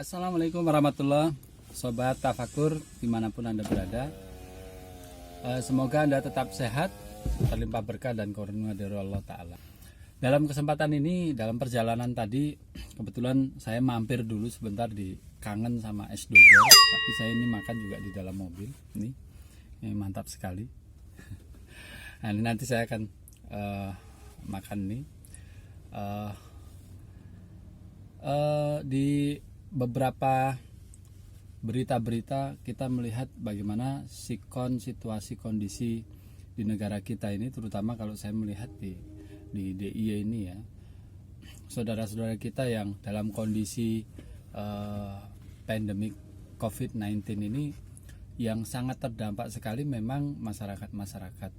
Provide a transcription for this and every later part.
Assalamualaikum warahmatullahi Sobat Tafakur dimanapun Anda berada. Semoga Anda tetap sehat, terlimpah berkah dan karunia dari Allah Ta'ala. Dalam kesempatan ini, dalam perjalanan tadi, kebetulan saya mampir dulu sebentar di Kangen sama es doger. Tapi saya ini makan juga di dalam mobil. Ini mantap sekali. Nah, ini nanti saya akan makan nih. Di beberapa berita-berita kita melihat bagaimana situasi kondisi di negara kita ini, terutama kalau saya melihat di DIY ini ya, saudara-saudara kita yang dalam kondisi pandemik COVID-19 ini yang sangat terdampak sekali memang masyarakat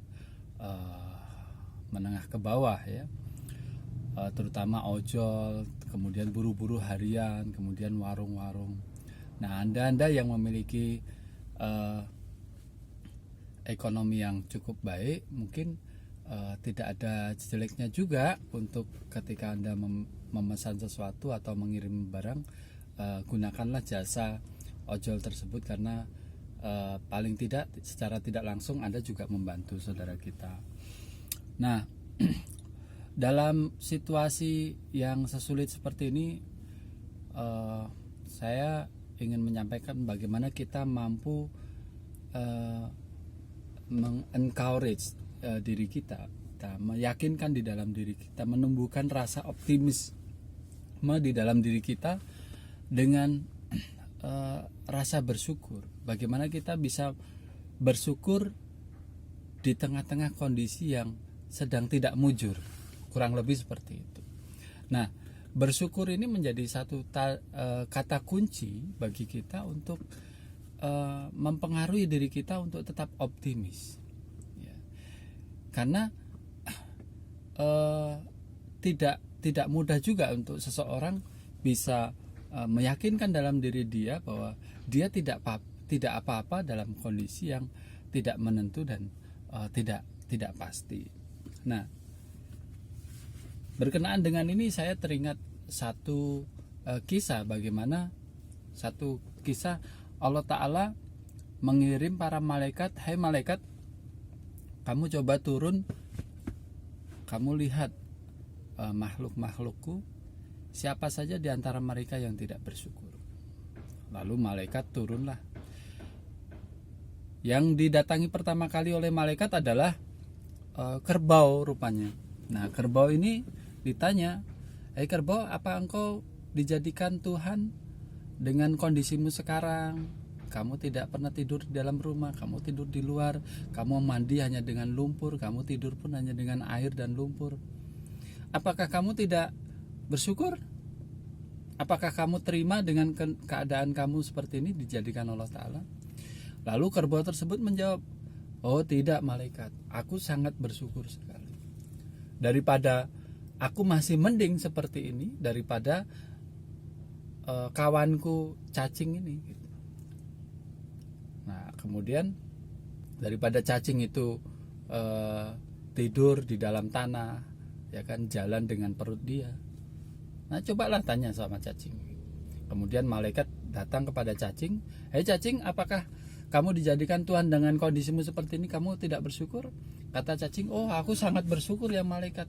menengah ke bawah ya. Terutama ojol, kemudian buru-buru harian, kemudian warung-warung. Nah, Anda yang memiliki ekonomi yang cukup baik, mungkin tidak ada jeleknya juga untuk ketika Anda memesan sesuatu atau mengirim barang, gunakanlah jasa ojol tersebut karena paling tidak secara tidak langsung Anda juga membantu saudara kita. Nah, dalam situasi yang sesulit seperti ini, saya ingin menyampaikan bagaimana kita mampu mengencourage diri kita, meyakinkan di dalam diri kita, menumbuhkan rasa optimisme di dalam diri kita dengan rasa bersyukur. Bagaimana kita bisa bersyukur di tengah-tengah kondisi yang sedang tidak mujur. Kurang lebih seperti itu. Nah, bersyukur ini menjadi satu kata kunci bagi kita untuk mempengaruhi diri kita untuk tetap optimis. Ya. Karena tidak mudah juga untuk seseorang bisa meyakinkan dalam diri dia bahwa dia tidak apa-apa dalam kondisi yang tidak menentu dan tidak pasti. Nah, berkenaan dengan ini saya teringat satu kisah, bagaimana satu kisah Allah Ta'ala mengirim para malaikat. Hai malaikat, kamu coba turun, kamu lihat makhluk-makhlukku, siapa saja di antara mereka yang tidak bersyukur. Lalu malaikat turunlah. Yang didatangi pertama kali oleh malaikat adalah kerbau rupanya. Nah, kerbau ini ditanya, "Hai kerbau, apa engkau dijadikan Tuhan dengan kondisimu sekarang? Kamu tidak pernah tidur di dalam rumah, kamu tidur di luar, kamu mandi hanya dengan lumpur, kamu tidur pun hanya dengan air dan lumpur. Apakah kamu tidak bersyukur? Apakah kamu terima dengan keadaan kamu seperti ini dijadikan Allah Ta'ala?" Lalu kerbau tersebut menjawab, "Oh tidak malaikat, aku sangat bersyukur sekali. Daripada aku masih mending seperti ini daripada kawanku cacing ini." Nah, kemudian daripada cacing itu tidur di dalam tanah, ya kan, jalan dengan perut dia. Nah, cobalah tanya sama cacing. Kemudian malaikat datang kepada cacing, "Hei cacing, apakah kamu dijadikan Tuhan dengan kondisimu seperti ini, kamu tidak bersyukur?" Kata cacing, "Oh, aku sangat bersyukur ya malaikat."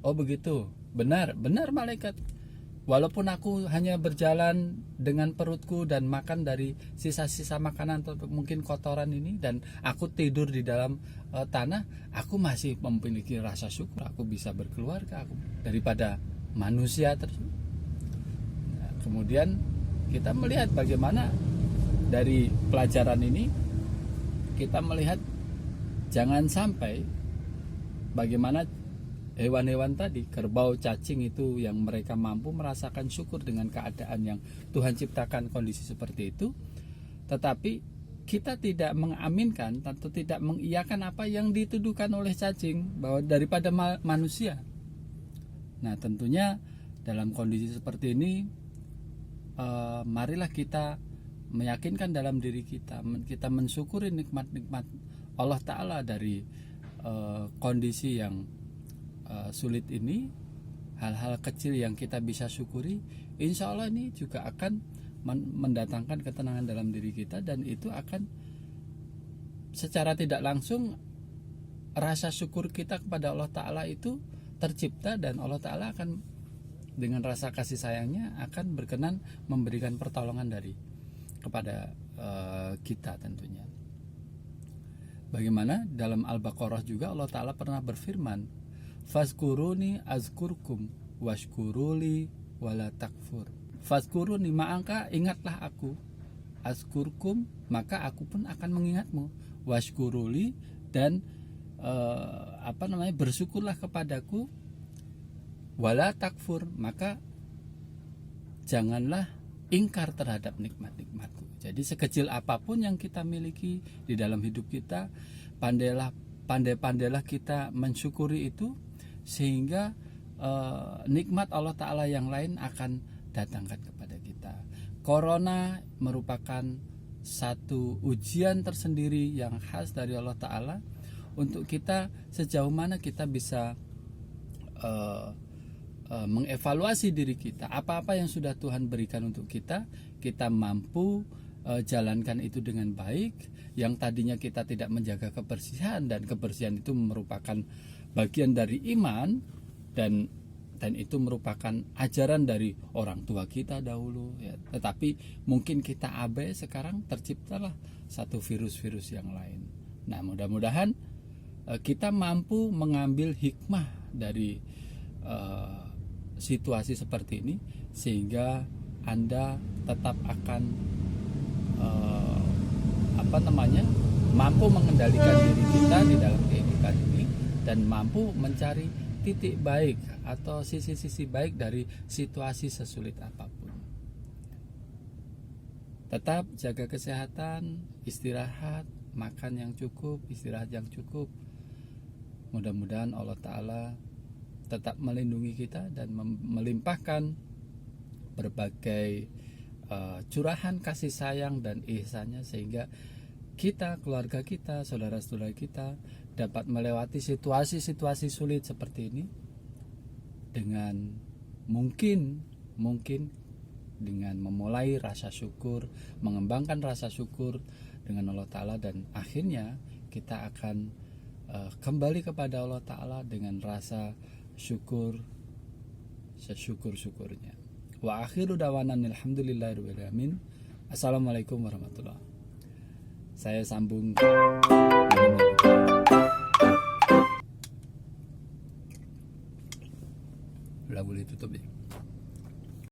"Oh begitu, benar malaikat. Walaupun aku hanya berjalan dengan perutku dan makan dari sisa-sisa makanan atau mungkin kotoran ini, dan aku tidur di dalam tanah, aku masih memiliki rasa syukur. Aku bisa berkeluarga aku daripada manusia tersebut." Nah, kemudian kita melihat bagaimana dari pelajaran ini kita melihat jangan sampai bagaimana hewan-hewan tadi, kerbau, cacing itu, yang mereka mampu merasakan syukur dengan keadaan yang Tuhan ciptakan kondisi seperti itu, tetapi kita tidak mengaminkan atau tidak mengiyakan apa yang dituduhkan oleh cacing bahwa daripada manusia. Nah, tentunya dalam kondisi seperti ini, marilah kita meyakinkan dalam diri kita mensyukuri nikmat-nikmat Allah Ta'ala dari kondisi yang sulit ini, hal-hal kecil yang kita bisa syukuri, insya Allah ini juga akan mendatangkan ketenangan dalam diri kita, dan itu akan secara tidak langsung rasa syukur kita kepada Allah Ta'ala itu tercipta, dan Allah Ta'ala akan dengan rasa kasih sayangnya akan berkenan memberikan pertolongan kepada kita tentunya. Bagaimana dalam Al-Baqarah juga Allah Ta'ala pernah berfirman, fazkuruni azkurkum washkuruli wala takfur. Fazkuruni, maka ingatlah aku, azkurkum, maka aku pun akan mengingatmu, washkuruli, dan bersyukurlah kepadaku, wala takfur, maka janganlah ingkar terhadap nikmat-nikmatku. Jadi sekecil apapun yang kita miliki di dalam hidup kita, pandai-pandailah kita mensyukuri itu, sehingga nikmat Allah Ta'ala yang lain akan datangkan kepada kita. Corona merupakan satu ujian tersendiri yang khas dari Allah Ta'ala untuk kita, sejauh mana kita bisa mengevaluasi diri kita, apa-apa yang sudah Tuhan berikan untuk kita mampu jalankan itu dengan baik. Yang tadinya kita tidak menjaga kebersihan, dan kebersihan itu merupakan bagian dari iman, dan itu merupakan ajaran dari orang tua kita dahulu ya. Tetapi mungkin kita abai, sekarang terciptalah satu virus-virus yang lain. Nah, mudah-mudahan kita mampu mengambil hikmah dari situasi seperti ini, sehingga Anda tetap akan mampu mengendalikan diri kita di dalam kehidupan ini, dan mampu mencari titik baik atau sisi-sisi baik dari situasi sesulit apapun. Tetap jaga kesehatan, istirahat, makan yang cukup, istirahat yang cukup. Mudah-mudahan Allah Ta'ala tetap melindungi kita dan melimpahkan berbagai curahan kasih sayang dan ihsannya, sehingga kita, keluarga kita, saudara-saudara kita dapat melewati situasi-situasi sulit seperti ini dengan mungkin dengan memulai rasa syukur, mengembangkan rasa syukur dengan Allah Ta'ala, dan akhirnya kita akan kembali kepada Allah Ta'ala dengan rasa syukur sesyukur-syukurnya. Wa akhiru dawanan alhamdulillahirabbil alamin. Assalamualaikum warahmatullahi. Saya sambung. Udah boleh tutup ya.